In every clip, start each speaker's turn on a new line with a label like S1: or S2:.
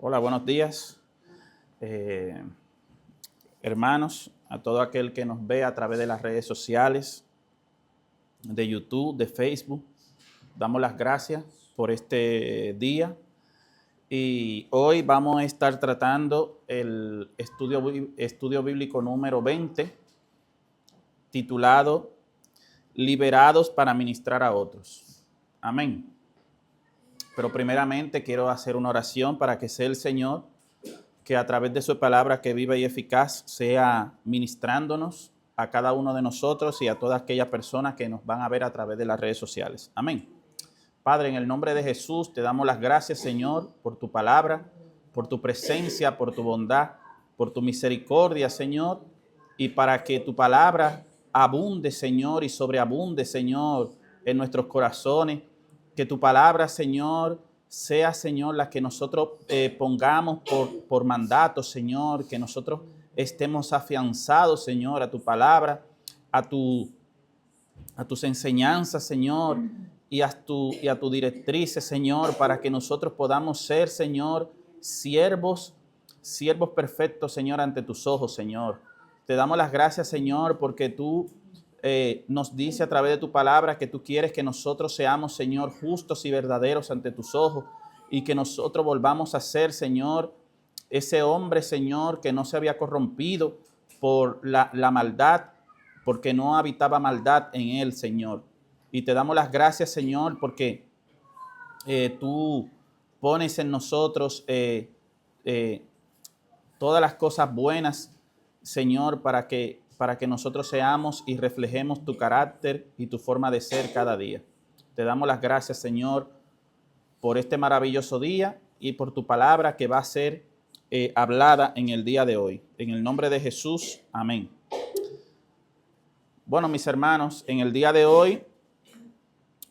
S1: Hola, buenos días, eh, hermanos, a todo aquel que nos ve a través de las redes sociales, de YouTube, de Facebook. Damos las gracias por este día y hoy vamos a estar tratando el estudio bíblico número 20, titulado Liberados para ministrar a otros. Amén. Pero primeramente quiero hacer una oración para que sea el Señor que a través de su palabra que viva y eficaz sea ministrándonos a cada uno de nosotros y a todas aquellas personas que nos van a ver a través de las redes sociales. Amén. Padre, en el nombre de Jesús te damos las gracias, Señor, por tu palabra, por tu presencia, por tu bondad, por tu misericordia, Señor, y para que tu palabra abunde, Señor, y sobreabunde, Señor, en nuestros corazones. Que tu palabra, Señor, sea, Señor, la que nosotros pongamos por mandato, Señor, que nosotros estemos afianzados, Señor, a tu palabra, a tus enseñanzas, Señor, y a tu directrices, Señor, para que nosotros podamos ser, Señor, siervos perfectos, Señor, ante tus ojos, Señor. Te damos las gracias, Señor, porque tú nos dice a través de tu palabra que tú quieres que nosotros seamos, Señor, justos y verdaderos ante tus ojos y que nosotros volvamos a ser, Señor, ese hombre, Señor, que no se había corrompido por la maldad, porque no habitaba maldad en él, Señor. Y te damos las gracias, Señor, porque tú pones en nosotros eh, todas las cosas buenas, Señor, para que nosotros seamos y reflejemos tu carácter y tu forma de ser cada día. Te damos las gracias, Señor, por este maravilloso día y por tu palabra que va a ser hablada en el día de hoy. En el nombre de Jesús, amén. Bueno, mis hermanos, en el día de hoy,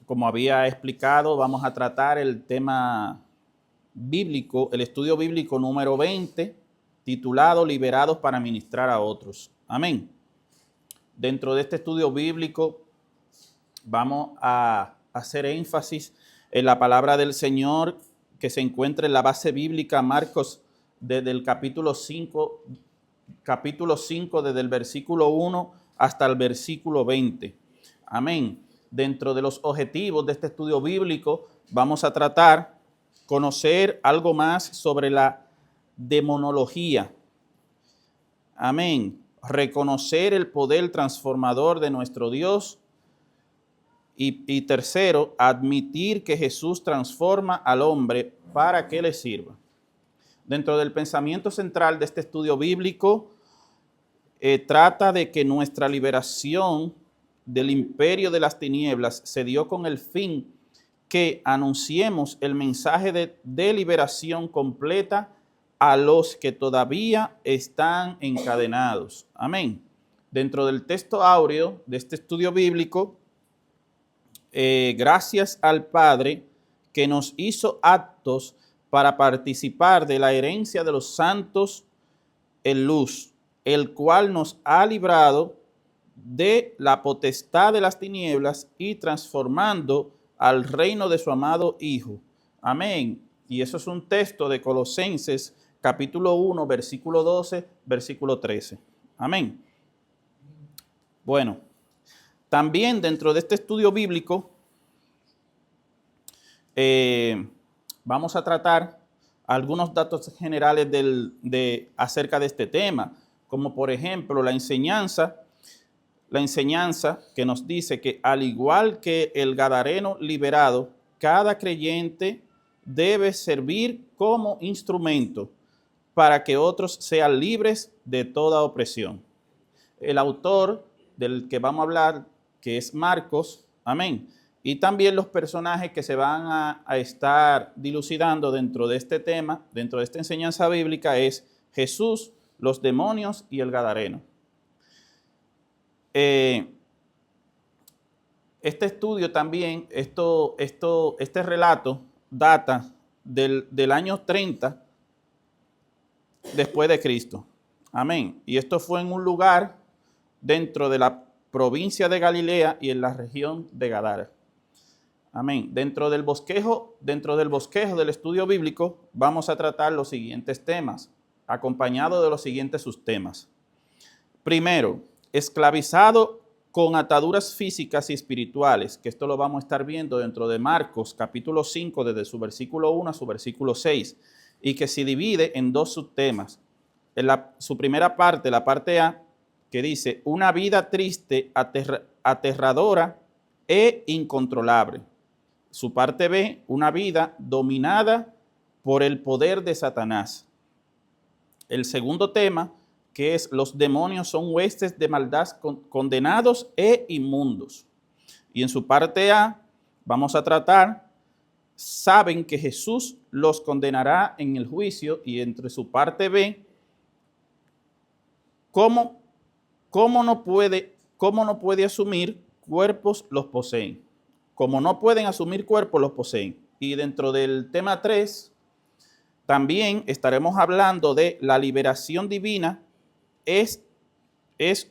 S1: como había explicado, vamos a tratar el tema bíblico, el estudio bíblico número 20, titulado Liberados para ministrar a otros. Amén. Dentro de este estudio bíblico vamos a hacer énfasis en la palabra del Señor que se encuentra en la base bíblica Marcos desde el capítulo 5, desde el versículo 1 hasta el versículo 20. Amén. Dentro de los objetivos de este estudio bíblico vamos a tratar conocer algo más sobre la demonología. Amén. Reconocer el poder transformador de nuestro Dios. Y tercero, admitir que Jesús transforma al hombre para que le sirva. Dentro del pensamiento central de este estudio bíblico, trata de que nuestra liberación del imperio de las tinieblas se dio con el fin que anunciemos el mensaje de liberación completa a los que todavía están encadenados. Amén. Dentro del texto áureo de este estudio bíblico, gracias al Padre que nos hizo aptos para participar de la herencia de los santos en luz, el cual nos ha librado de la potestad de las tinieblas y transformando al reino de su amado Hijo. Amén. Y eso es un texto de Colosenses capítulo 1, versículo 12, versículo 13. Amén. Bueno, también dentro de este estudio bíblico vamos a tratar algunos datos generales acerca de este tema, como por ejemplo la enseñanza que nos dice que al igual que el gadareno liberado, cada creyente debe servir como instrumento para que otros sean libres de toda opresión. El autor del que vamos a hablar, que es Marcos, amén, y también los personajes que se van a estar dilucidando dentro de este tema, dentro de esta enseñanza bíblica, es Jesús, los demonios y el gadareno. Este estudio también, este relato data del año 30 después de Cristo. Amén. Y esto fue en un lugar dentro de la provincia de Galilea y en la región de Gadara. Amén. Dentro del bosquejo del estudio bíblico, vamos a tratar los siguientes temas, acompañado de los siguientes subtemas. Primero, esclavizado con ataduras físicas y espirituales, que esto lo vamos a estar viendo dentro de Marcos, capítulo 5, desde su versículo 1 a su versículo 6, y que se divide en dos subtemas. Su primera parte, la parte A, que dice, una vida triste, aterradora e incontrolable. Su parte B, una vida dominada por el poder de Satanás. El segundo tema, que es los demonios son huestes de maldad condenados e inmundos. Y en su parte A, vamos a tratar, saben que Jesús los condenará en el juicio, y entre su parte B, ¿cómo no puede asumir cuerpos los poseen? Como no pueden asumir cuerpos, los poseen. Y dentro del tema 3, también estaremos hablando de la liberación divina. Es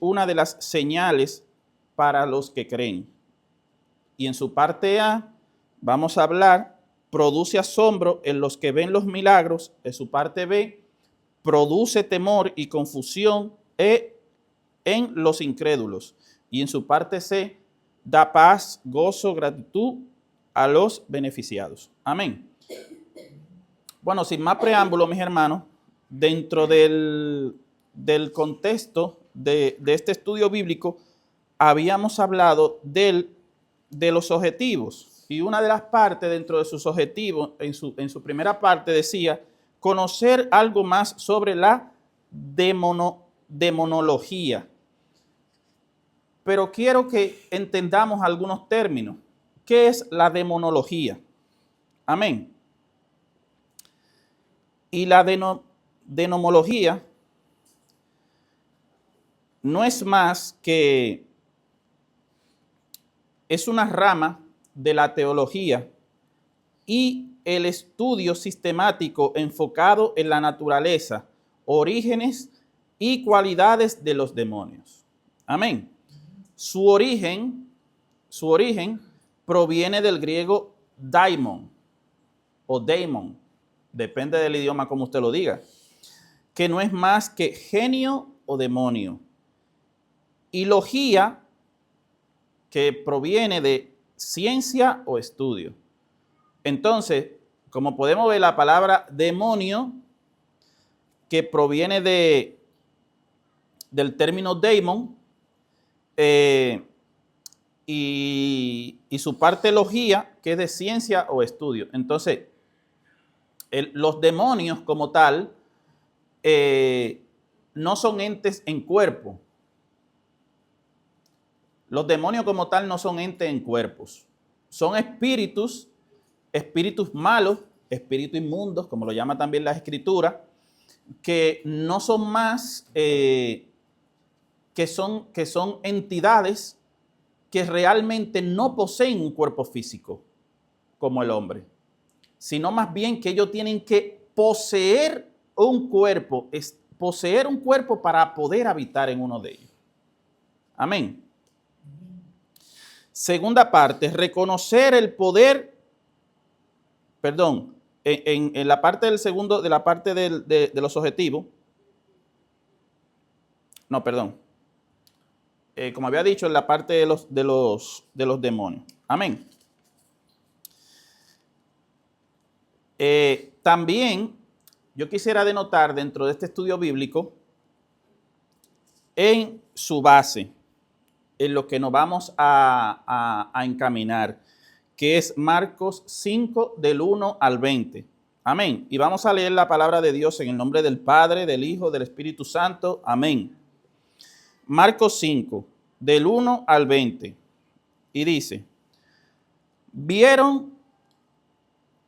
S1: una de las señales para los que creen. Y en su parte A, vamos a hablar, produce asombro en los que ven los milagros. En su parte B, produce temor y confusión en los incrédulos. Y en su parte C, da paz, gozo, gratitud a los beneficiados. Amén. Bueno, sin más preámbulo, mis hermanos, dentro del contexto de este estudio bíblico, habíamos hablado de los objetivos. Y una de las partes dentro de sus objetivos, en su primera parte decía, conocer algo más sobre la demonología. Pero quiero que entendamos algunos términos. ¿Qué es la demonología? Amén. Y la demonología no es más que es una rama de la teología y el estudio sistemático enfocado en la naturaleza, orígenes y cualidades de los demonios. Amén. Su origen proviene del griego daimon o daemon, depende del idioma como usted lo diga, que no es más que genio o demonio. Y logía, que proviene de ciencia o estudio. Entonces, como podemos ver, la palabra demonio, que proviene del término daemon, y su parte logía, que es de ciencia o estudio. Entonces, los demonios como tal no son entes en cuerpo. Los demonios como tal no son entes en cuerpos. Son espíritus malos, espíritus inmundos, como lo llama también la Escritura, que no son más que son entidades que realmente no poseen un cuerpo físico como el hombre, sino más bien que ellos tienen que poseer un cuerpo para poder habitar en uno de ellos. Amén. Segunda parte, reconocer el poder, en la parte del segundo, de la parte de los objetivos, como había dicho, en la parte de los demonios. Amén. También yo quisiera denotar dentro de este estudio bíblico, en su base, en lo que nos vamos a encaminar, que es Marcos 5, del 1 al 20. Amén. Y vamos a leer la palabra de Dios en el nombre del Padre, del Hijo, del Espíritu Santo. Amén. Marcos 5, del 1 al 20. Y dice, vinieron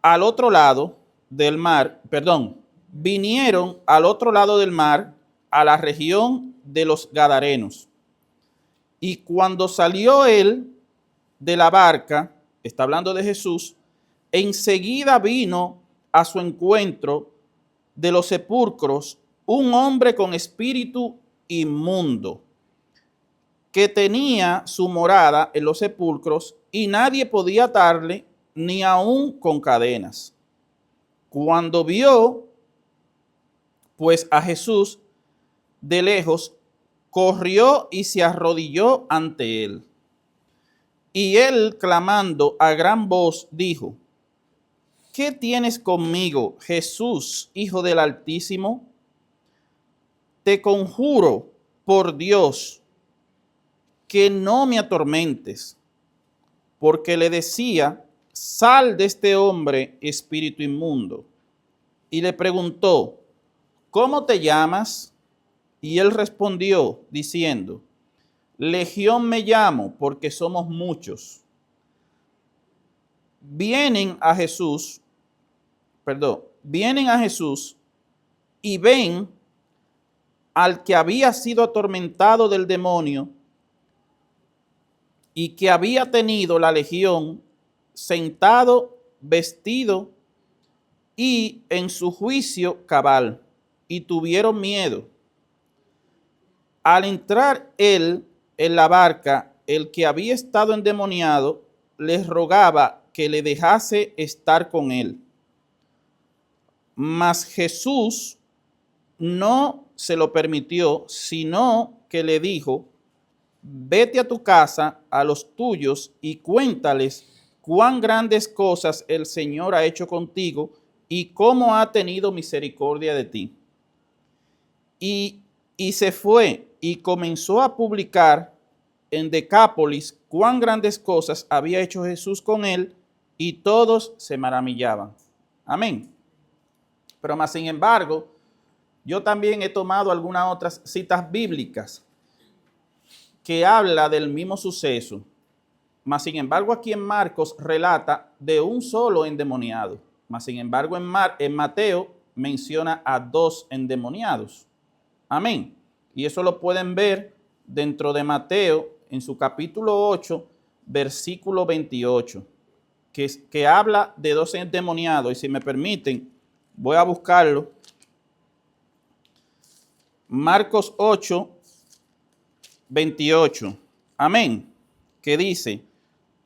S1: al otro lado del mar, a la región de los Gadarenos. Y cuando salió él de la barca, está hablando de Jesús, enseguida vino a su encuentro de los sepulcros un hombre con espíritu inmundo, que tenía su morada en los sepulcros, y nadie podía atarle ni aun con cadenas. Cuando vio pues a Jesús de lejos, corrió y se arrodilló ante él. Y él, clamando a gran voz, dijo: ¿qué tienes conmigo, Jesús, Hijo del Altísimo? Te conjuro por Dios que no me atormentes. Porque le decía: sal de este hombre, espíritu inmundo. Y le preguntó: ¿cómo te llamas? Y él respondió diciendo: Legión me llamo, porque somos muchos. Vienen a Jesús y ven al que había sido atormentado del demonio y que había tenido la legión, sentado, vestido y en su juicio cabal, y tuvieron miedo. Al entrar él en la barca, el que había estado endemoniado les rogaba que le dejase estar con él. Mas Jesús no se lo permitió, sino que le dijo: vete a tu casa, a los tuyos, y cuéntales cuán grandes cosas el Señor ha hecho contigo y cómo ha tenido misericordia de ti. Y se fue y comenzó a publicar en Decápolis cuán grandes cosas había hecho Jesús con él, y todos se maravillaban. Amén. Pero más sin embargo, yo también he tomado algunas otras citas bíblicas que habla del mismo suceso. Mas sin embargo, aquí en Marcos relata de un solo endemoniado. Mas sin embargo, en Mateo menciona a 2 endemoniados. Amén. Y eso lo pueden ver dentro de Mateo en su capítulo 8, versículo 28, que habla de 2 endemoniados. Y si me permiten, voy a buscarlo. Marcos 8, 28. Amén. Que dice: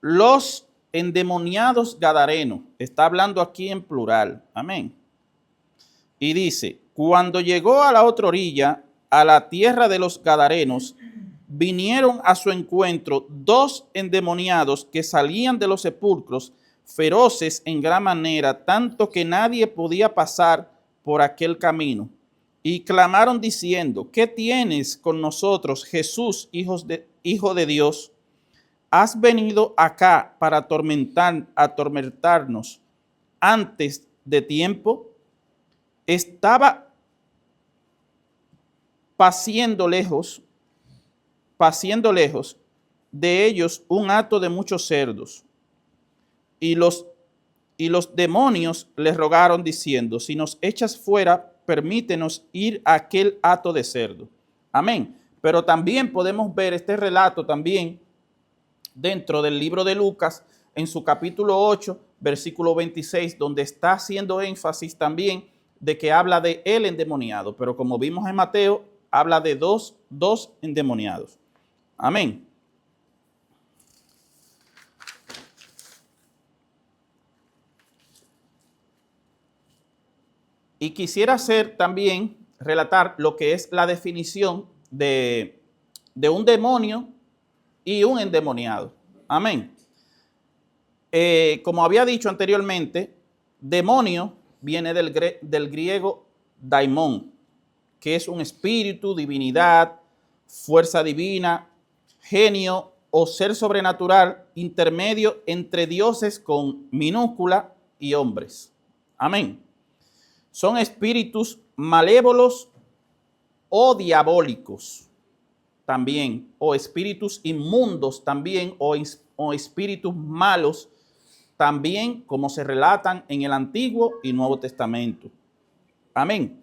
S1: los endemoniados gadarenos. Está hablando aquí en plural. Amén. Y dice: cuando llegó a la otra orilla, a la tierra de los gadarenos, vinieron a su encuentro 2 endemoniados que salían de los sepulcros, feroces en gran manera, tanto que nadie podía pasar por aquel camino. Y clamaron diciendo: ¿qué tienes con nosotros, Jesús, Hijo de Dios? ¿Has venido acá para atormentarnos antes de tiempo? Estaba paciendo lejos de ellos un hato de muchos cerdos. Y los demonios les rogaron diciendo: si nos echas fuera, permítenos ir a aquel hato de cerdo. Amén. Pero también podemos ver este relato también dentro del libro de Lucas, en su capítulo 8, versículo 26, donde está haciendo énfasis también de que habla de el endemoniado. Pero como vimos en Mateo, habla de dos endemoniados. Amén. Y quisiera relatar lo que es la definición de un demonio y un endemoniado. Amén. Como había dicho anteriormente, demonio viene del griego daimon, que es un espíritu, divinidad, fuerza divina, genio o ser sobrenatural intermedio entre dioses con minúscula y hombres. Amén. Son espíritus malévolos o diabólicos también, o espíritus inmundos también, o espíritus malos también, como se relatan en el Antiguo y Nuevo Testamento. Amén.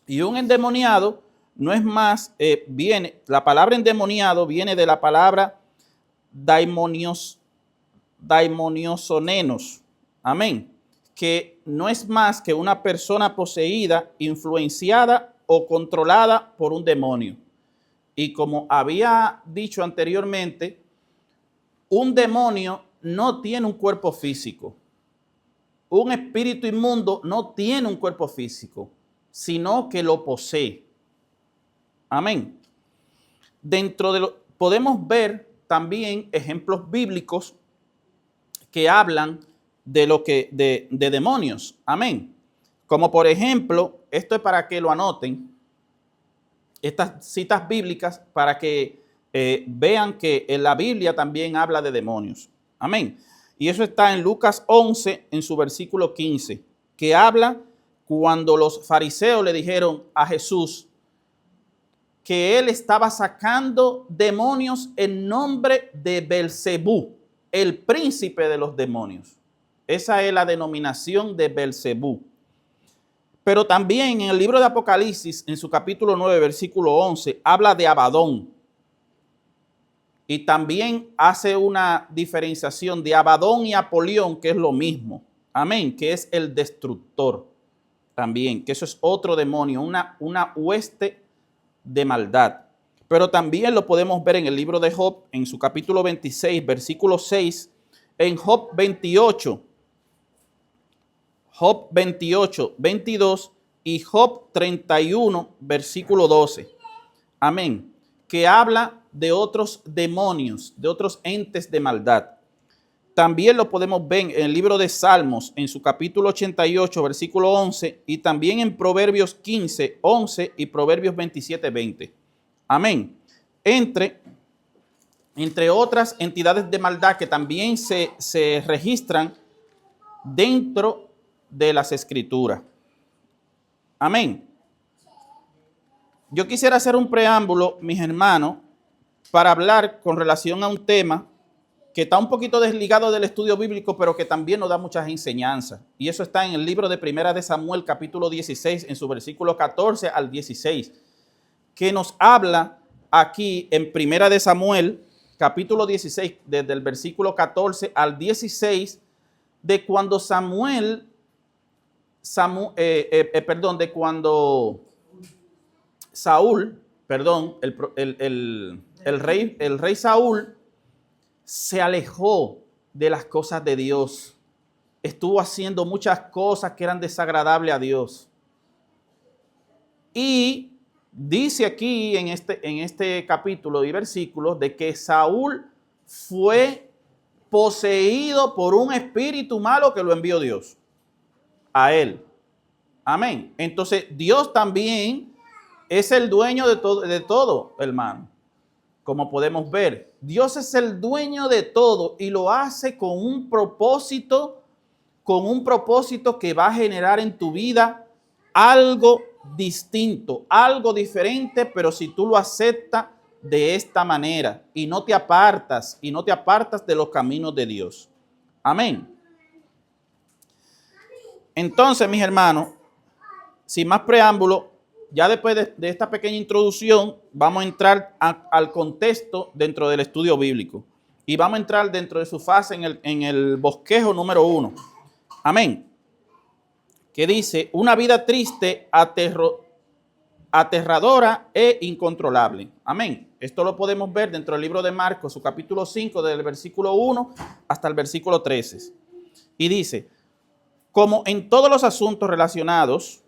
S1: Y un endemoniado no es más, la palabra endemoniado viene de la palabra daimoniosonenos. Amén. Que no es más que una persona poseída, influenciada o controlada por un demonio. Y como había dicho anteriormente, un demonio no tiene un cuerpo físico. Un espíritu inmundo no tiene un cuerpo físico, sino que lo posee. Amén. Podemos ver también ejemplos bíblicos que hablan de demonios. Amén. Como por ejemplo, esto es para que lo anoten, estas citas bíblicas para que vean que en la Biblia también habla de demonios. Amén. Y eso está en Lucas 11, en su versículo 15, que habla cuando los fariseos le dijeron a Jesús que él estaba sacando demonios en nombre de Belcebú, el príncipe de los demonios. Esa es la denominación de Belcebú. Pero también en el libro de Apocalipsis, en su capítulo 9, versículo 11, habla de Abadón. Y también hace una diferenciación de Abadón y Apolión, que es lo mismo. Amén, que es el destructor. También, que eso es otro demonio, una hueste de maldad. Pero también lo podemos ver en el libro de Job, en su capítulo 26, versículo 6, en Job 28, Job 28, 22 y Job 31, versículo 12. Amén. Que habla de otros demonios, de otros entes de maldad. También lo podemos ver en el libro de Salmos, en su capítulo 88, versículo 11, y también en Proverbios 15, 11 y Proverbios 27, 20. Amén. Entre otras entidades de maldad que también se registran dentro de las Escrituras. Amén. Yo quisiera hacer un preámbulo, mis hermanos, para hablar con relación a un tema que está un poquito desligado del estudio bíblico, pero que también nos da muchas enseñanzas. Y eso está en el libro de Primera de Samuel, capítulo 16, en su versículo 14 al 16, que nos habla aquí en Primera de Samuel, capítulo 16, desde el versículo 14 al 16, de cuando Saúl, el rey Saúl se alejó de las cosas de Dios. Estuvo haciendo muchas cosas que eran desagradables a Dios. Y dice aquí en este capítulo y versículos de que Saúl fue poseído por un espíritu malo que lo envió Dios a él. Amén. Entonces Dios también es el dueño de todo, hermano. Como podemos ver, Dios es el dueño de todo y lo hace con un propósito que va a generar en tu vida algo distinto, algo diferente, pero si tú lo aceptas de esta manera y no te apartas de los caminos de Dios. Amén. Entonces, mis hermanos, sin más preámbulo, ya después de esta pequeña introducción, vamos a entrar al contexto dentro del estudio bíblico. Y vamos a entrar dentro de su fase en el bosquejo número 1. Amén. Que dice, una vida triste, aterradora e incontrolable. Amén. Esto lo podemos ver dentro del libro de Marcos, su capítulo 5, del versículo 1 hasta el versículo 13. Y dice, como en todos los asuntos relacionados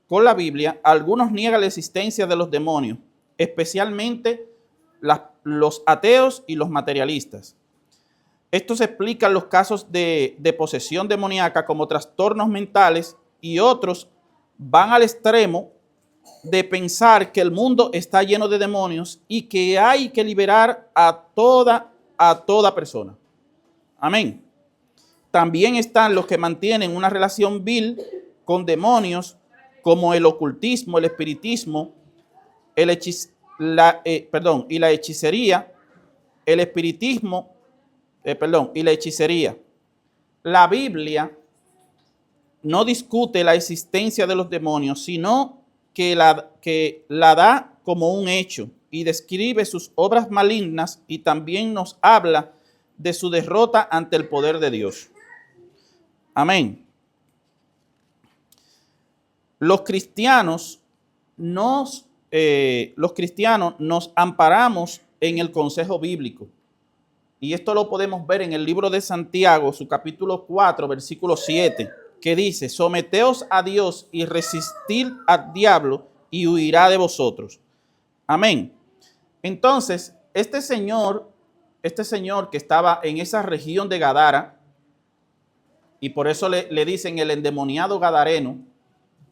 S1: con la Biblia, algunos niegan la existencia de los demonios, especialmente los ateos y los materialistas. Estos explican los casos de posesión demoníaca como trastornos mentales y otros van al extremo de pensar que el mundo está lleno de demonios y que hay que liberar a toda persona. Amén. También están los que mantienen una relación vil con demonios como el ocultismo, el espiritismo, y la hechicería, el espiritismo, y la hechicería. La Biblia no discute la existencia de los demonios, sino que la da como un hecho y describe sus obras malignas y también nos habla de su derrota ante el poder de Dios. Amén. Los cristianos nos amparamos en el consejo bíblico y esto lo podemos ver en el libro de Santiago, su capítulo 4, versículo 7, que dice, someteos a Dios y resistid al diablo y huirá de vosotros. Amén. Entonces, este señor que estaba en esa región de Gadara, y por eso le dicen el endemoniado gadareno,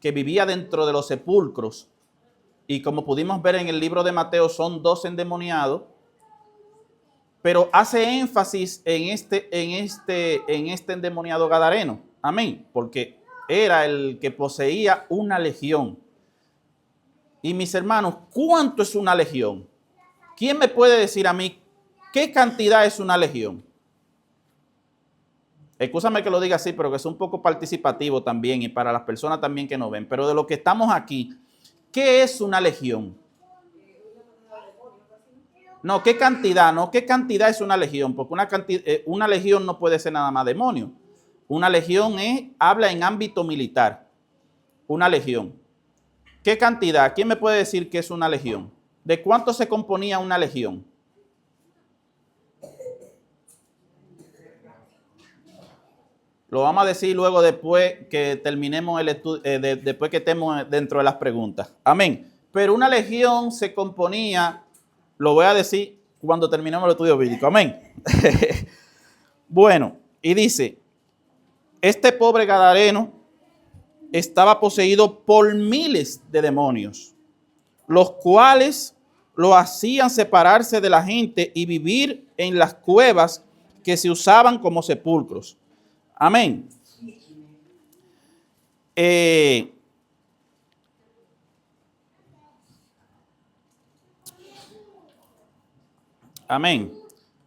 S1: que vivía dentro de los sepulcros, y como pudimos ver en el libro de Mateo, son 2 endemoniados, pero hace énfasis en este endemoniado gadareno. Amén. Porque era el que poseía una legión. Y mis hermanos, ¿cuánto es una legión? ¿Quién me puede decir a mí qué cantidad es una legión? Excúsame que lo diga así, pero que es un poco participativo también y para las personas también que nos ven. Pero de lo que estamos aquí, ¿qué es una legión? No, ¿qué cantidad? No, ¿qué cantidad es una legión? Porque una legión no puede ser nada más demonio. Una legión habla en ámbito militar. Una legión. ¿Qué cantidad? ¿Quién me puede decir qué es una legión? ¿De cuánto se componía una legión? Lo vamos a decir luego después que terminemos el estudio, después que estemos dentro de las preguntas. Amén. Pero una legión se componía, lo voy a decir cuando terminemos el estudio bíblico. Amén. Bueno, y dice, este pobre gadareno estaba poseído por miles de demonios, los cuales lo hacían separarse de la gente y vivir en las cuevas que se usaban como sepulcros. Amén. Amén.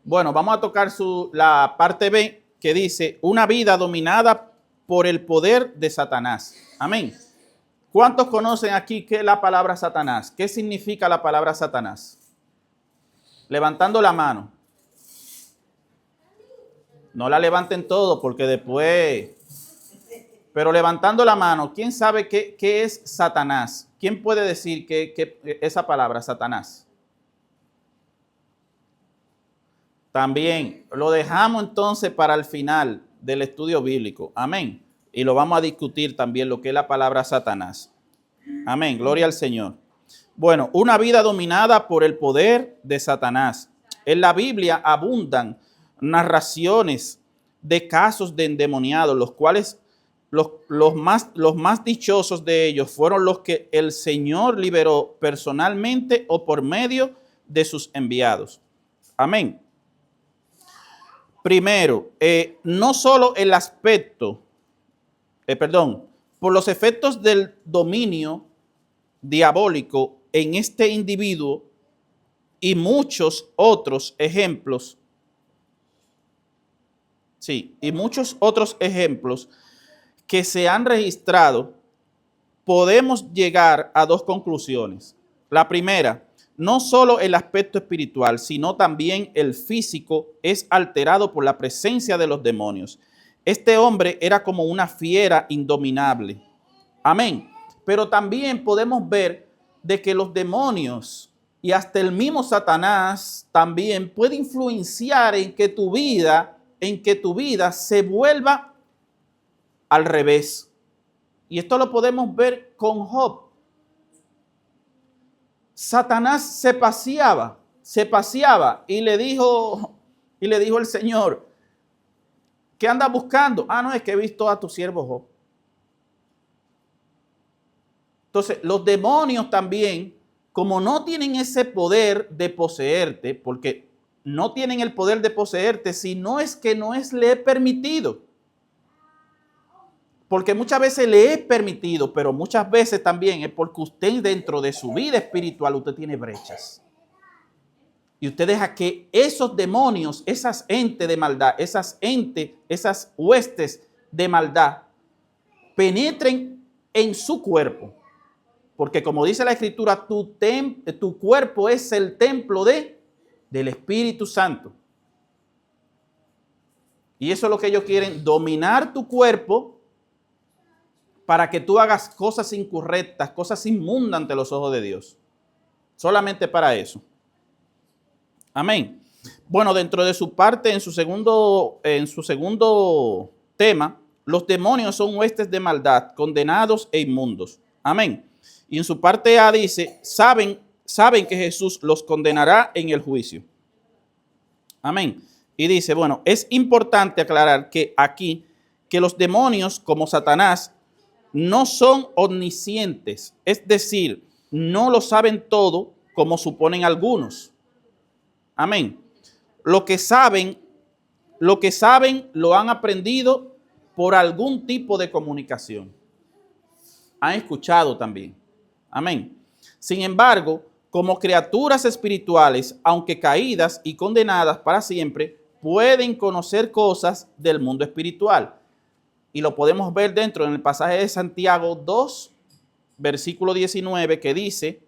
S1: Bueno, vamos a tocar la parte B que dice, una vida dominada por el poder de Satanás. Amén. ¿Cuántos conocen aquí qué es la palabra Satanás? ¿Qué significa la palabra Satanás? Levantando la mano. No la levanten todo porque después... Pero levantando la mano, ¿quién sabe qué es Satanás? ¿Quién puede decir que esa palabra, Satanás? También lo dejamos entonces para el final del estudio bíblico. Amén. Y lo vamos a discutir también lo que es la palabra Satanás. Amén. Gloria al Señor. Bueno, una vida dominada por el poder de Satanás. En la Biblia abundan narraciones de casos de endemoniados, los cuales los más dichosos de ellos fueron los que el Señor liberó personalmente o por medio de sus enviados. Amén. Primero, no solo el aspecto, por los efectos del dominio diabólico en este individuo y muchos otros ejemplos. Sí, y muchos otros ejemplos que se han registrado, podemos llegar a 2 conclusiones. La primera, no solo el aspecto espiritual, sino también el físico es alterado por la presencia de los demonios. Este hombre era como una fiera indominable. Amén. Pero también podemos ver de que los demonios y hasta el mismo Satanás también puede influenciar en que tu vida se vuelva al revés. Y esto lo podemos ver con Job. Satanás se paseaba y le dijo el Señor, ¿qué anda buscando? No, es que he visto a tu siervo Job. Entonces, los demonios también, como no tienen ese poder de poseerte, porque no tienen el poder de poseerte, si no es que le he permitido. Porque muchas veces le es permitido, pero muchas veces también es porque usted dentro de su vida espiritual usted tiene brechas. Y usted deja que esos demonios, esas entes de maldad, esas huestes de maldad penetren en su cuerpo. Porque como dice la Escritura, tu cuerpo es el templo del Espíritu Santo. Y eso es lo que ellos quieren, dominar tu cuerpo para que tú hagas cosas incorrectas, cosas inmundas ante los ojos de Dios. Solamente para eso. Amén. Bueno, dentro de su parte, en su segundo tema, los demonios son huestes de maldad, condenados e inmundos. Amén. Y en su parte A dice, saben que Jesús los condenará en el juicio. Amén. Y dice, bueno, es importante aclarar que aquí, que los demonios como Satanás no son omniscientes, es decir, no lo saben todo como suponen algunos. Amén. Lo que saben lo han aprendido por algún tipo de comunicación. Han escuchado también. Amén. Sin embargo, como criaturas espirituales, aunque caídas y condenadas para siempre, pueden conocer cosas del mundo espiritual. Y lo podemos ver dentro en el pasaje de Santiago 2, versículo 19, que dice,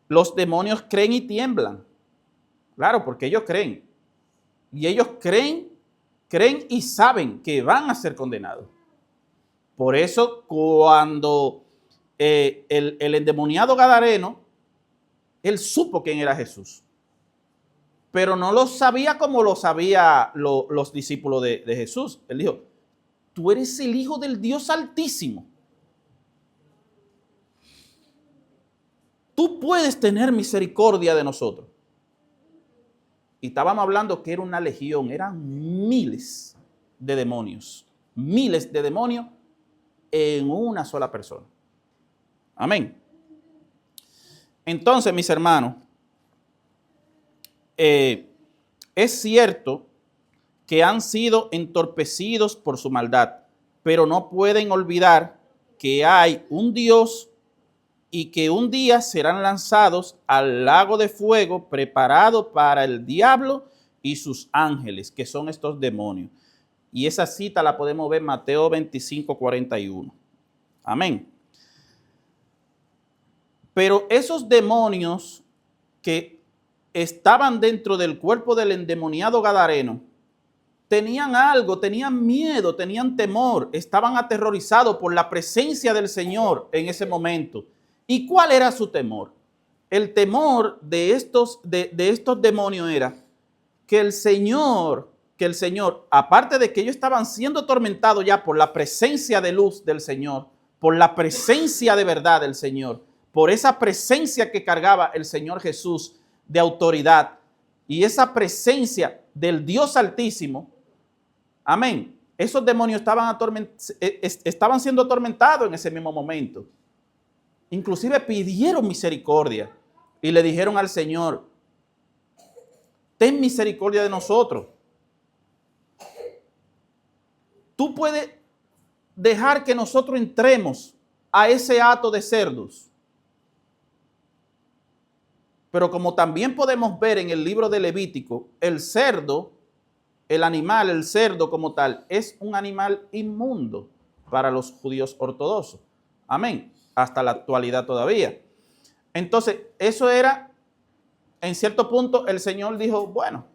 S1: los demonios creen y tiemblan. Claro, porque ellos creen. Y ellos creen y saben que van a ser condenados. Por eso, cuando el endemoniado gadareno, él supo quién era Jesús. Pero no lo sabía como lo sabían los discípulos de Jesús. Él dijo, tú eres el Hijo del Dios Altísimo. Tú puedes tener misericordia de nosotros. Y estábamos hablando que era una legión, eran miles de demonios en una sola persona. Amén. Entonces, mis hermanos, es cierto que han sido entorpecidos por su maldad, pero no pueden olvidar que hay un Dios y que un día serán lanzados al lago de fuego preparado para el diablo y sus ángeles, que son estos demonios. Y esa cita la podemos ver en Mateo 25, 41. Amén. Pero esos demonios que estaban dentro del cuerpo del endemoniado gadareno, tenían algo, tenían miedo, tenían temor, estaban aterrorizados por la presencia del Señor en ese momento. ¿Y cuál era su temor? El temor de estos demonios era que el Señor, aparte de que ellos estaban siendo atormentados ya por la presencia de luz del Señor, por la presencia de verdad del Señor, por esa presencia que cargaba el Señor Jesús de autoridad y esa presencia del Dios Altísimo, amén, esos demonios estaban siendo atormentados en ese mismo momento. Inclusive pidieron misericordia y le dijeron al Señor, ten misericordia de nosotros. Tú puedes dejar que nosotros entremos a ese hato de cerdos. Pero como también podemos ver en el libro de Levítico, el cerdo como tal, es un animal inmundo para los judíos ortodoxos. Amén. Hasta la actualidad todavía. Entonces, eso era, en cierto punto, el Señor dijo, bueno,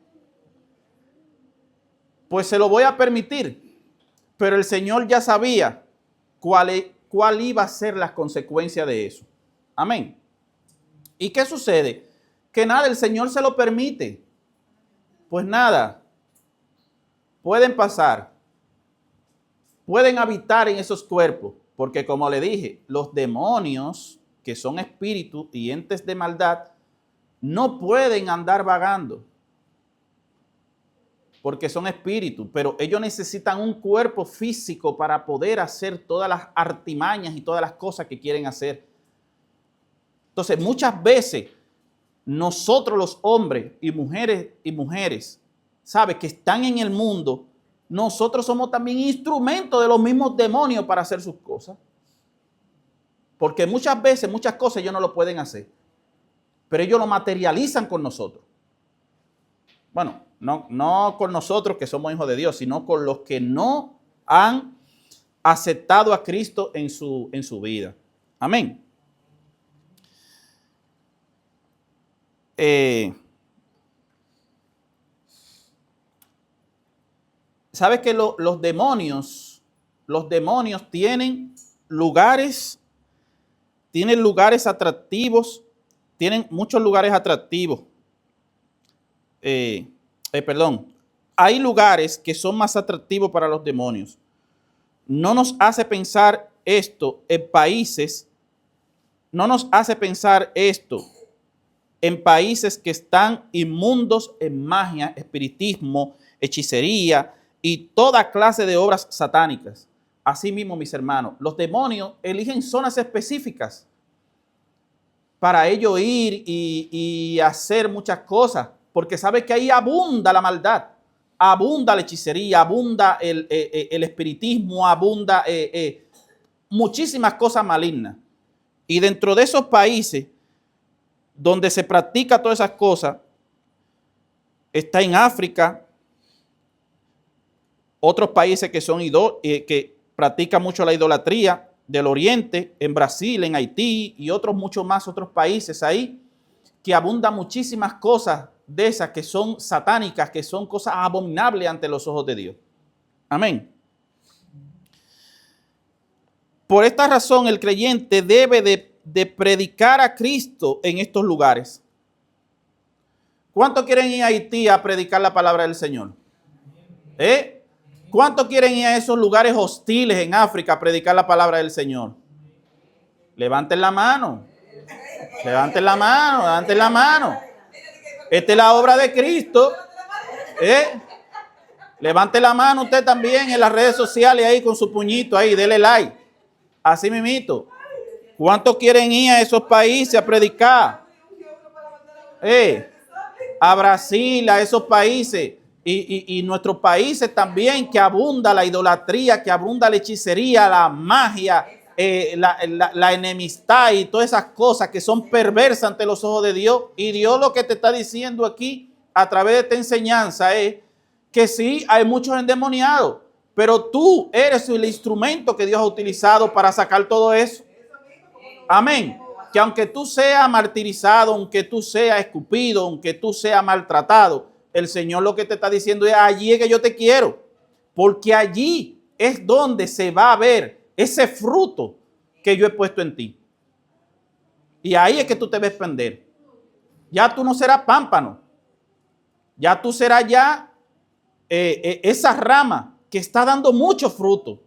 S1: pues se lo voy a permitir. Pero el Señor ya sabía cuál iba a ser las consecuencias de eso. Amén. ¿Y qué sucede? Que nada, el Señor se lo permite. Pues nada, pueden pasar, pueden habitar en esos cuerpos. Porque como le dije, los demonios, que son espíritus y entes de maldad, no pueden andar vagando. Porque son espíritus, pero ellos necesitan un cuerpo físico para poder hacer todas las artimañas y todas las cosas que quieren hacer. Entonces, muchas veces, nosotros los hombres y mujeres, ¿sabe? Que están en el mundo, nosotros somos también instrumentos de los mismos demonios para hacer sus cosas. Porque muchas veces, muchas cosas ellos no lo pueden hacer. Pero ellos lo materializan con nosotros. Bueno, no con nosotros que somos hijos de Dios, sino con los que no han aceptado a Cristo en su vida. Amén. ¿Sabes que los demonios tienen lugares atractivos, tienen muchos lugares atractivos hay lugares que son más atractivos para los demonios. No nos hace pensar esto en países, no nos hace pensar esto en países que están inmundos en magia, espiritismo, hechicería y toda clase de obras satánicas. Asimismo, mis hermanos, los demonios eligen zonas específicas para ellos ir y hacer muchas cosas, porque sabe que ahí abunda la maldad, abunda la hechicería, abunda el espiritismo, abunda muchísimas cosas malignas. Y dentro de esos países donde se practica todas esas cosas, está en África, otros países que son que practican mucho la idolatría del Oriente, en Brasil, en Haití y otros muchos más, otros países ahí, que abundan muchísimas cosas de esas que son satánicas, que son cosas abominables ante los ojos de Dios. Amén. Por esta razón, el creyente debe de predicar a Cristo en estos lugares. ¿Cuántos quieren ir a Haití a predicar la palabra del Señor? ¿Cuántos quieren ir a esos lugares hostiles en África a predicar la palabra del Señor? Levanten la mano. Levanten la mano, levanten la mano. Esta es la obra de Cristo. Levante la mano usted también en las redes sociales ahí con su puñito ahí, dele like. Así mismito. ¿Cuántos quieren ir a esos países a predicar? A Brasil, a esos países. Y nuestros países también, que abunda la idolatría, que abunda la hechicería, la magia, la enemistad y todas esas cosas que son perversas ante los ojos de Dios. Y Dios lo que te está diciendo aquí a través de esta enseñanza es que sí, hay muchos endemoniados, pero tú eres el instrumento que Dios ha utilizado para sacar todo eso. Amén. Que aunque tú seas martirizado, aunque tú seas escupido, aunque tú seas maltratado, el Señor lo que te está diciendo es: allí es que yo te quiero, porque allí es donde se va a ver ese fruto que yo he puesto en ti. Y ahí es que tú te ves prender. Ya tú no serás pámpano, ya tú serás ya esa rama que está dando mucho fruto.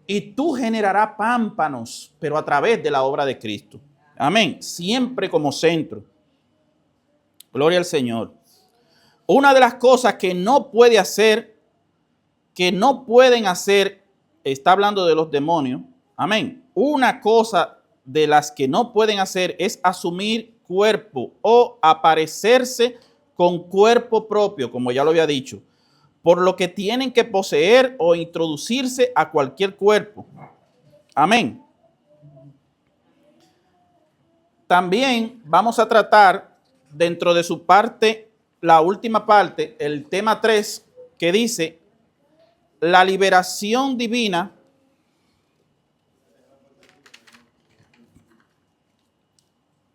S1: Y tú generarás pámpanos, pero a través de la obra de Cristo. Amén. Siempre como centro. Gloria al Señor. Una de las cosas que no puede hacer, que no pueden hacer, está hablando de los demonios. Amén. Una cosa de las que no pueden hacer es asumir cuerpo o aparecerse con cuerpo propio, como ya lo había dicho, por lo que tienen que poseer o introducirse a cualquier cuerpo. Amén. También vamos a tratar dentro de su parte, la última parte, el tema 3, que dice la liberación divina.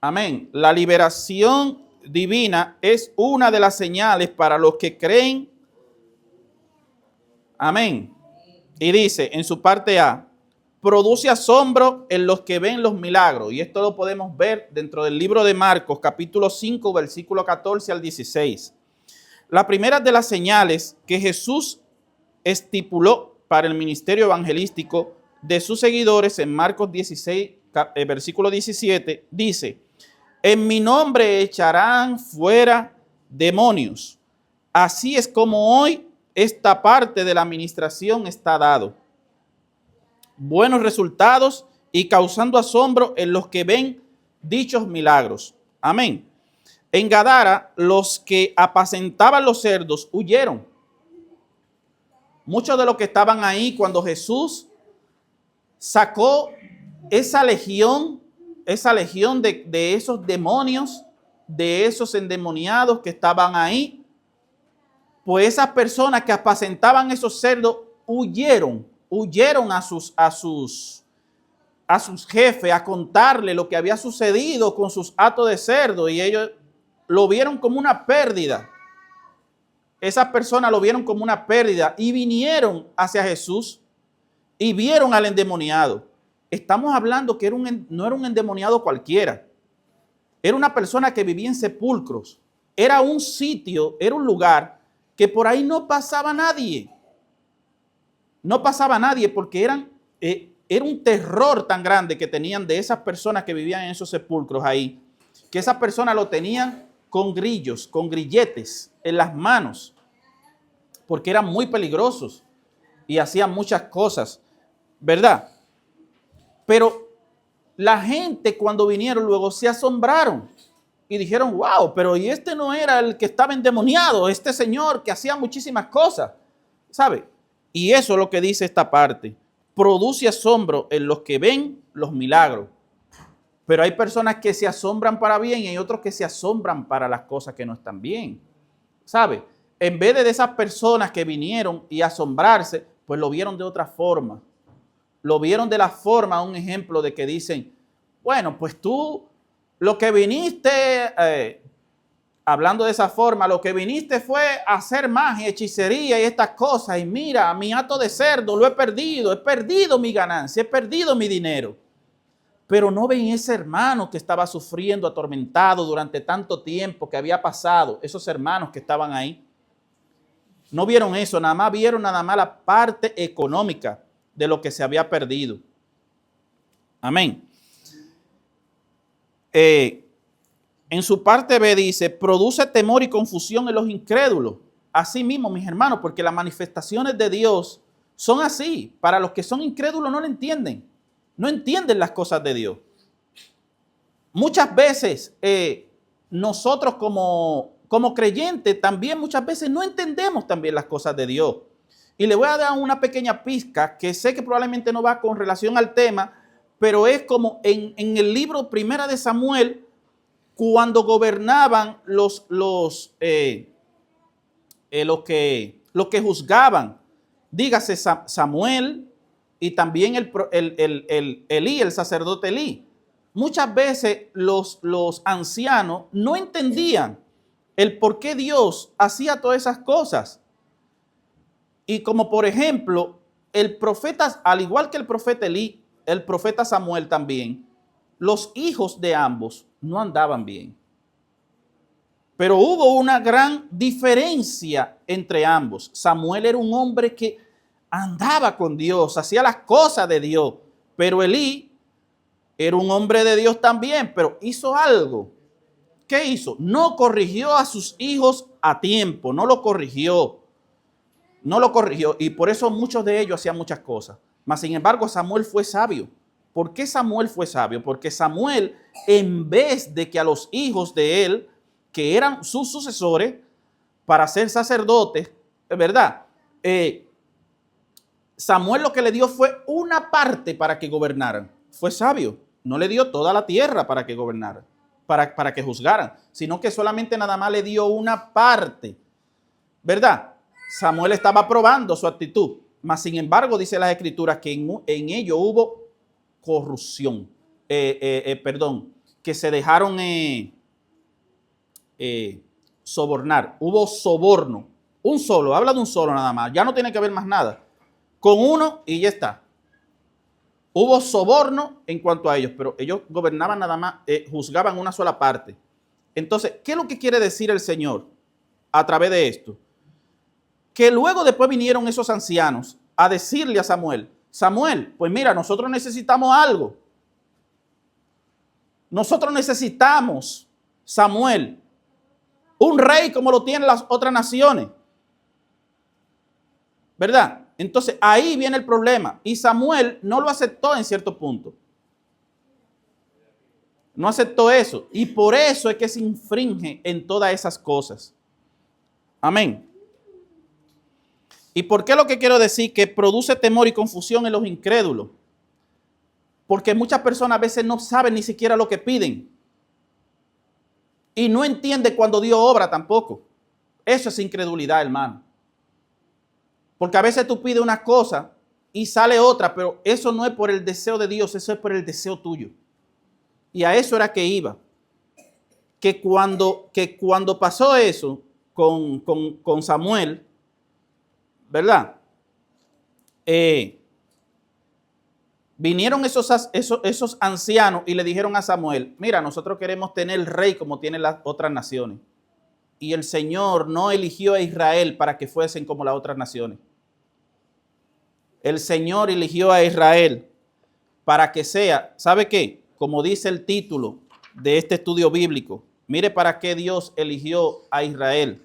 S1: Amén. La liberación divina es una de las señales para los que creen. Amén. Y dice en su parte A, produce asombro en los que ven los milagros. Y esto lo podemos ver dentro del libro de Marcos, capítulo 5, versículo 14 al 16. La primera de las señales que Jesús estipuló para el ministerio evangelístico de sus seguidores en Marcos 16, versículo 17, dice: en mi nombre echarán fuera demonios. Así es como hoy esta parte de la administración está dado. Buenos resultados y causando asombro en los que ven dichos milagros. Amén. En Gadara, los que apacentaban los cerdos huyeron. Muchos de los que estaban ahí cuando Jesús sacó esa legión de esos demonios, de esos endemoniados que estaban ahí, pues esas personas que apacentaban esos cerdos huyeron a sus jefes a contarle lo que había sucedido con sus hatos de cerdo, y ellos lo vieron como una pérdida. Esas personas lo vieron como una pérdida y vinieron hacia Jesús y vieron al endemoniado. Estamos hablando que no era un endemoniado cualquiera. Era una persona que vivía en sepulcros, era un sitio, era un lugar que por ahí no pasaba nadie. No pasaba nadie porque era un terror tan grande que tenían de esas personas que vivían en esos sepulcros ahí, que esas personas lo tenían con grillos, con grilletes en las manos, porque eran muy peligrosos y hacían muchas cosas, ¿verdad? Pero la gente cuando vinieron luego se asombraron y dijeron, wow, pero ¿y este no era el que estaba endemoniado, este señor que hacía muchísimas cosas? ¿Sabe? Y eso es lo que dice esta parte. Produce asombro en los que ven los milagros. Pero hay personas que se asombran para bien y hay otros que se asombran para las cosas que no están bien. ¿Sabe? En vez de esas personas que vinieron y asombrarse, pues lo vieron de otra forma. Lo vieron de la forma, un ejemplo de que dicen, bueno, pues tú lo que viniste, hablando de esa forma, lo que viniste fue a hacer magia, hechicería y estas cosas. Y mira, mi hato de cerdo lo he perdido mi ganancia, he perdido mi dinero. Pero no ven ese hermano que estaba sufriendo, atormentado durante tanto tiempo que había pasado, esos hermanos que estaban ahí. No vieron eso, vieron nada más la parte económica de lo que se había perdido. Amén. En su parte B dice, produce temor y confusión en los incrédulos. Así mismo, mis hermanos, porque las manifestaciones de Dios son así. Para los que son incrédulos no lo entienden. No entienden las cosas de Dios. Muchas veces nosotros como creyentes también muchas veces no entendemos también las cosas de Dios. Y le voy a dar una pequeña pizca que sé que probablemente no va con relación al tema, pero es como en el libro Primera de Samuel, cuando gobernaban los que juzgaban, dígase Samuel y también Elí, el sacerdote Elí. Muchas veces los ancianos no entendían el por qué Dios hacía todas esas cosas. Y como por ejemplo, el profeta, al igual que el profeta Elí, el profeta Samuel también, los hijos de ambos no andaban bien. Pero hubo una gran diferencia entre ambos. Samuel era un hombre que andaba con Dios, hacía las cosas de Dios, pero Elí era un hombre de Dios también, pero hizo algo. ¿Qué hizo? No corrigió a sus hijos a tiempo, no lo corrigió. Y por eso muchos de ellos hacían muchas cosas. Mas sin embargo, Samuel fue sabio. ¿Por qué Samuel fue sabio? Porque Samuel, en vez de que a los hijos de él, que eran sus sucesores para ser sacerdotes, ¿verdad? Samuel lo que le dio fue una parte para que gobernaran. Fue sabio. No le dio toda la tierra para que gobernaran, para que juzgaran, sino que solamente nada más le dio una parte, ¿verdad? Samuel estaba probando su actitud, mas sin embargo dice las escrituras que en ello hubo corrupción, que se dejaron sobornar, hubo soborno, habla de un solo nada más, ya no tiene que ver más nada, con uno y ya está. Hubo soborno en cuanto a ellos, pero ellos gobernaban nada más, juzgaban una sola parte. Entonces, ¿qué es lo que quiere decir el Señor a través de esto? Que luego después vinieron esos ancianos a decirle a Samuel, pues mira, nosotros necesitamos algo. Nosotros necesitamos, Samuel, un rey como lo tienen las otras naciones. ¿Verdad? Entonces ahí viene el problema. Y Samuel no lo aceptó en cierto punto. No aceptó eso. Y por eso es que se infringe en todas esas cosas. Amén. ¿Y por qué lo que quiero decir? Que produce temor y confusión en los incrédulos. Porque muchas personas a veces no saben ni siquiera lo que piden. Y no entienden cuando Dios obra tampoco. Eso es incredulidad, hermano. Porque a veces tú pides una cosa y sale otra, pero eso no es por el deseo de Dios, eso es por el deseo tuyo. Y a eso era que iba. Que cuando pasó eso con Samuel, ¿verdad? Vinieron esos ancianos y le dijeron a Samuel, mira, nosotros queremos tener el rey como tienen las otras naciones. y el Señor no eligió a Israel para que fuesen como las otras naciones. El Señor eligió a Israel para que sea, ¿sabe qué? Como dice el título de este estudio bíblico, mire para qué Dios eligió a Israel.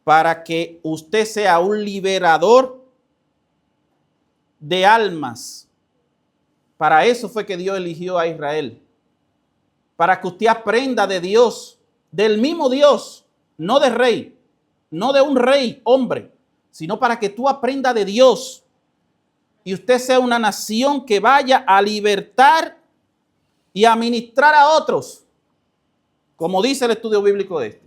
S1: Para que usted sea un liberador de almas. Para eso fue que Dios eligió a Israel. Para que usted aprenda de Dios, del mismo Dios, no de rey, no de un rey, hombre, sino para que tú aprendas de Dios y usted sea una nación que vaya a libertar y a ministrar a otros, como dice el estudio bíblico de este.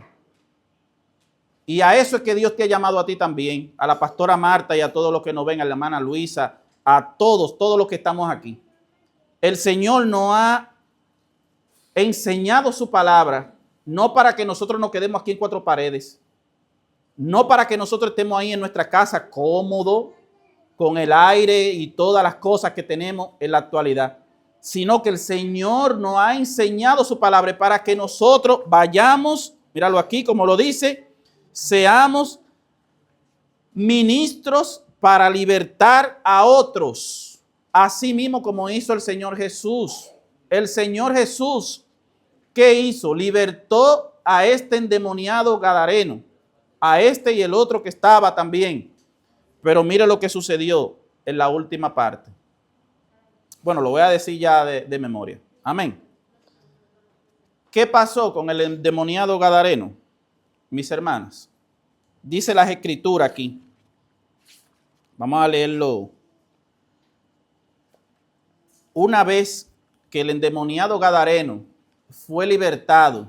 S1: Y a eso es que Dios te ha llamado a ti también, a la pastora Marta y a todos los que nos ven, a la hermana Luisa, a todos los que estamos aquí. El Señor nos ha enseñado su palabra, no para que nosotros nos quedemos aquí en cuatro paredes, no para que nosotros estemos ahí en nuestra casa cómodo, con el aire y todas las cosas que tenemos en la actualidad, sino que el Señor nos ha enseñado su palabra para que nosotros vayamos, míralo aquí como lo dice, seamos ministros para libertar a otros, así mismo como hizo el Señor Jesús. El Señor Jesús, ¿qué hizo? Libertó a este endemoniado gadareno, a este y el otro que estaba también. Pero mire lo que sucedió en la última parte. Bueno, lo voy a decir ya de memoria. Amén. ¿Qué pasó con el endemoniado gadareno? Mis hermanas, dice las escrituras aquí. Vamos a leerlo. Una vez que el endemoniado gadareno fue libertado,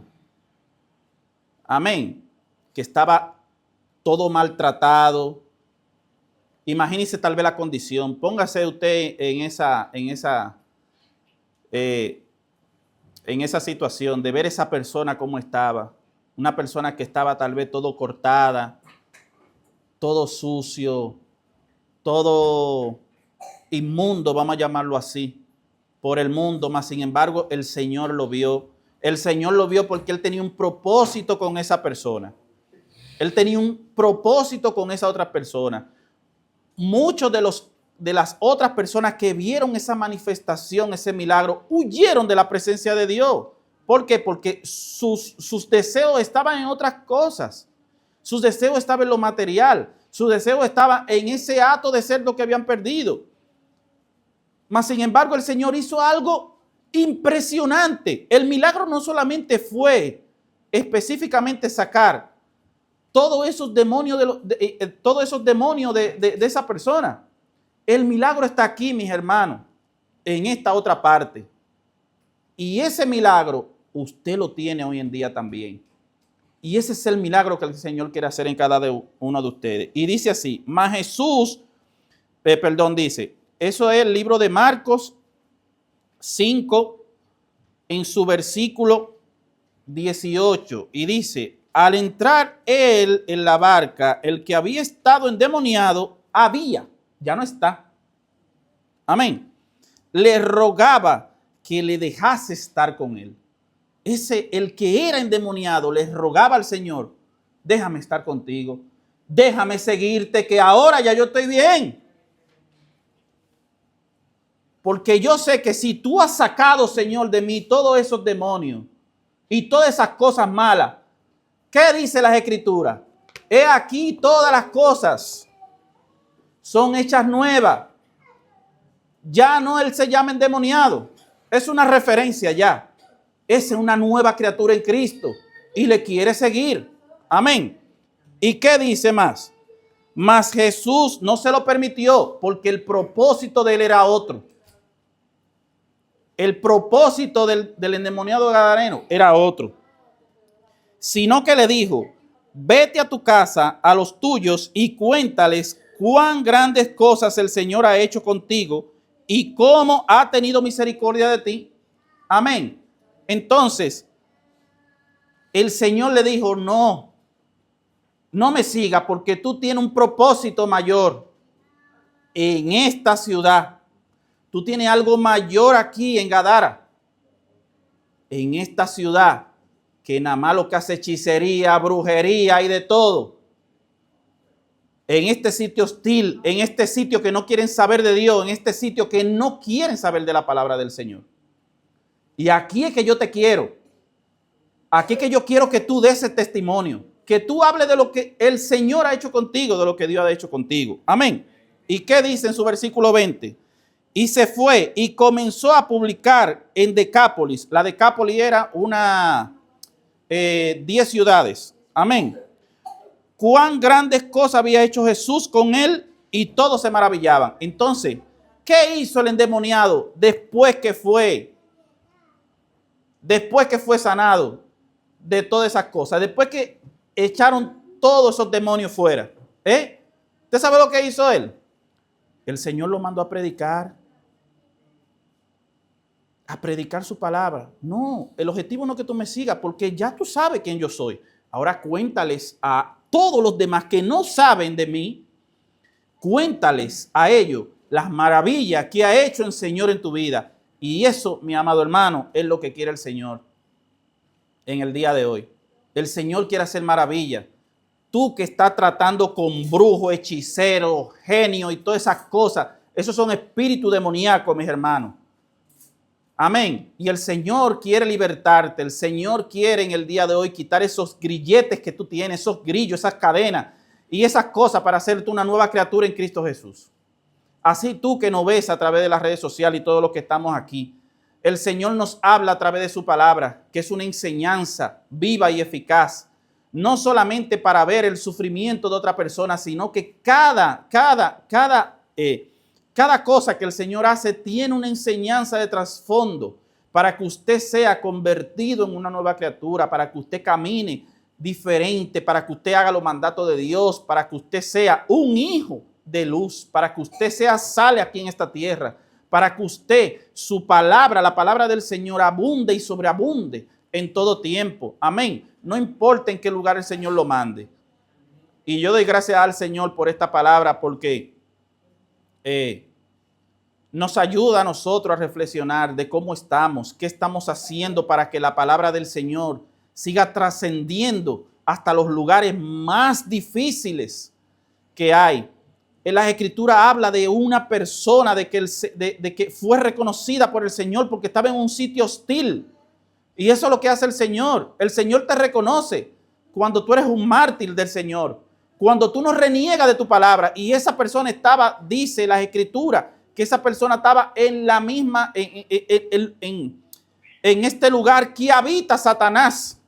S1: amén, que estaba todo maltratado. Imagínese tal vez la condición. Póngase usted en esa situación de ver esa persona cómo estaba. Una persona que estaba tal vez todo cortada, todo sucio, todo inmundo, vamos a llamarlo así, por el mundo. Mas sin embargo, el Señor lo vio. El Señor lo vio porque Él tenía un propósito con esa persona. Él tenía un propósito con esa otra persona. Muchos de las otras personas que vieron esa manifestación, ese milagro, huyeron de la presencia de Dios. ¿Por qué? Porque sus deseos estaban en otras cosas. Sus deseos estaban en lo material. Su deseo estaba en ese acto de ser lo que habían perdido. Mas, sin embargo, el Señor hizo algo impresionante. El milagro no solamente fue específicamente sacar todos esos demonios de esa persona. El milagro está aquí, mis hermanos, en esta otra parte. Y ese milagro usted lo tiene hoy en día también. Y ese es el milagro que el Señor quiere hacer en cada uno de ustedes. Y dice así, mas Jesús, dice, eso es el libro de Marcos 5, en su versículo 18. Y dice, al entrar él en la barca, el que había estado endemoniado, ya no está. Amén. Le rogaba que le dejase estar con él. El que era endemoniado, le rogaba al Señor, déjame estar contigo, déjame seguirte, que ahora ya yo estoy bien. Porque yo sé que si tú has sacado, Señor, de mí todos esos demonios y todas esas cosas malas, ¿qué dice las Escrituras? He aquí todas las cosas son hechas nuevas. Ya no él se llama endemoniado. Es una referencia ya. Es una nueva criatura en Cristo y le quiere seguir. Amén. ¿Y qué dice más? Mas Jesús no se lo permitió porque el propósito de él era otro. El propósito del endemoniado gadareno era otro. Sino que le dijo, vete a tu casa, a los tuyos, y cuéntales cuán grandes cosas el Señor ha hecho contigo y cómo ha tenido misericordia de ti. Amén. Entonces, el Señor le dijo, no me siga porque tú tienes un propósito mayor en esta ciudad. Tú tienes algo mayor aquí en Gadara, en esta ciudad, que nada más lo que hace hechicería, brujería y de todo. En este sitio hostil, en este sitio que no quieren saber de Dios, en este sitio que no quieren saber de la palabra del Señor. Y aquí es que yo te quiero. Aquí es que yo quiero que tú des ese testimonio. Que tú hables de lo que el Señor ha hecho contigo, de lo que Dios ha hecho contigo. Amén. ¿Y qué dice en su versículo 20? Y se fue y comenzó a publicar en Decápolis. La Decápolis era 10 ciudades. Amén. Cuán grandes cosas había hecho Jesús con él y todos se maravillaban. Entonces, ¿qué hizo el endemoniado después que fue sanado de todas esas cosas? Después que echaron todos esos demonios fuera. ¿Usted sabe lo que hizo él? El Señor lo mandó a predicar su palabra. No, el objetivo no es que tú me sigas, porque ya tú sabes quién yo soy. Ahora cuéntales a todos los demás que no saben de mí, cuéntales a ellos las maravillas que ha hecho el Señor en tu vida. Y eso, mi amado hermano, es lo que quiere el Señor en el día de hoy. El Señor quiere hacer maravillas. Tú que estás tratando con brujos, hechiceros, genios y todas esas cosas, esos son espíritus demoníacos, mis hermanos. Amén. Y el Señor quiere libertarte. El Señor quiere en el día de hoy quitar esos grilletes que tú tienes, esos grillos, esas cadenas y esas cosas para hacerte una nueva criatura en Cristo Jesús. Así tú que nos ves a través de las redes sociales y todos los que estamos aquí, el Señor nos habla a través de su palabra, que es una enseñanza viva y eficaz, no solamente para ver el sufrimiento de otra persona, sino que cada cosa que el Señor hace tiene una enseñanza de trasfondo para que usted sea convertido en una nueva criatura, para que usted camine diferente, para que usted haga los mandatos de Dios, para que usted sea un hijo de luz, para que usted sea sal aquí en esta tierra, para que usted, su palabra, la palabra del Señor abunde y sobreabunde en todo tiempo. Amén. No importa en qué lugar el Señor lo mande. Y yo doy gracias al Señor por esta palabra porque nos ayuda a nosotros a reflexionar de cómo estamos, qué estamos haciendo para que la palabra del Señor siga trascendiendo hasta los lugares más difíciles que hay. En las Escrituras habla de una persona de que fue reconocida por el Señor porque estaba en un sitio hostil. Y eso es lo que hace el Señor. El Señor te reconoce cuando tú eres un mártir del Señor, cuando tú no reniegas de tu palabra. Y esa persona estaba, dice las Escrituras, que esa persona estaba en la misma, en este lugar que habita Satanás.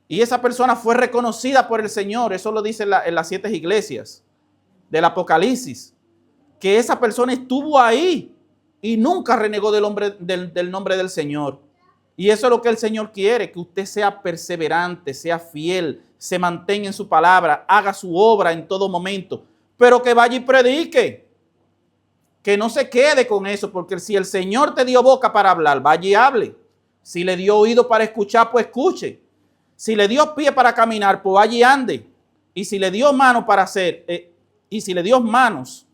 S1: Y esa persona fue reconocida por el Señor. Eso lo dice en las 7 iglesias del Apocalipsis. Que esa persona estuvo ahí y nunca renegó del nombre del Señor. Y eso es lo que el Señor quiere, que usted sea perseverante, sea fiel, se mantenga en su palabra, haga su obra en todo momento, pero que vaya y predique. Que no se quede con eso, porque si el Señor te dio boca para hablar, vaya y hable. Si le dio oído para escuchar, pues escuche. Si le dio pie para caminar, pues vaya y ande. Y si le dio manos para hacer, y si le dio manos,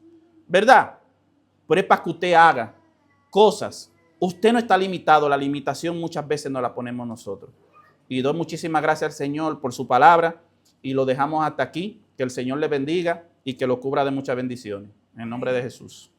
S1: ¿verdad? Pues es para que usted haga cosas. Usted no está limitado, la limitación muchas veces nos la ponemos nosotros. Y doy muchísimas gracias al Señor por su palabra y lo dejamos hasta aquí. Que el Señor le bendiga y que lo cubra de muchas bendiciones. En el nombre de Jesús.